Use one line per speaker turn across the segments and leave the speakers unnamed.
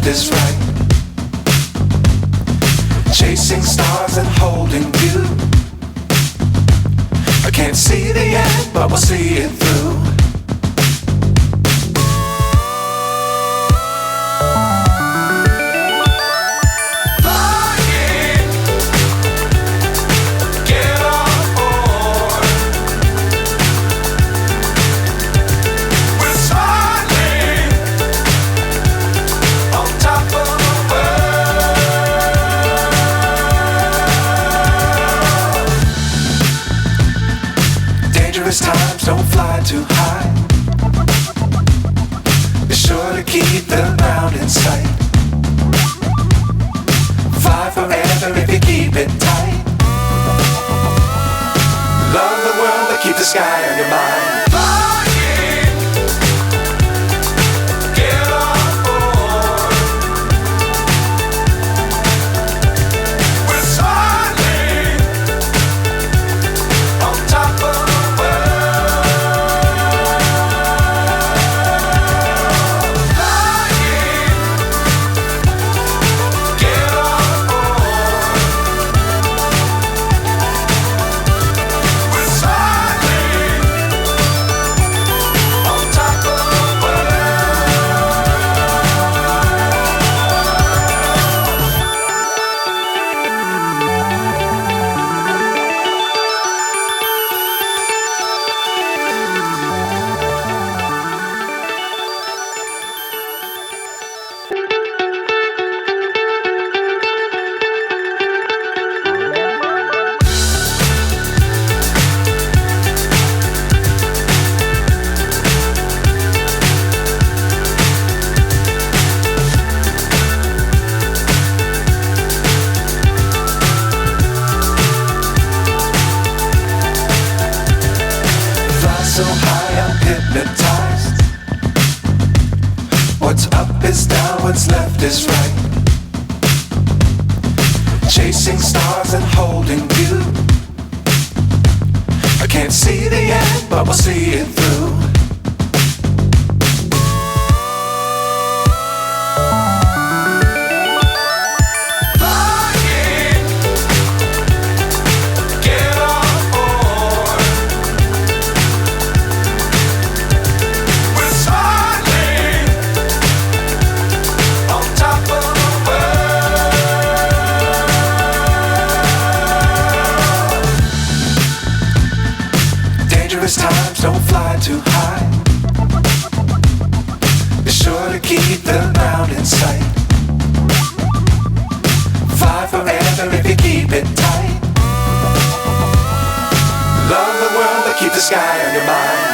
left is right. Chasing stars and holding you. I can't see the end, but we'll see it through. Times don't fly too high. Be sure to keep the ground in sight. Fly forever if you keep it tight. Love the world but keep the sky on your mind. So high I'm hypnotized. What's up is down, what's left is right. Chasing stars and holding you. I can't see the end, but we'll see it through. Times don't fly too high. Be sure to keep the ground in sight. Fly forever if you keep it tight. Love the world but keep the sky on your mind.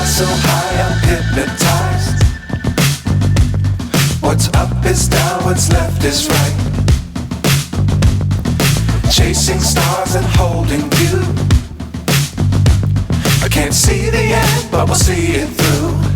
So high I'm hypnotized. What's up is down, what's left is right. Chasing stars and holding you. I can't see the end, but we'll see it through.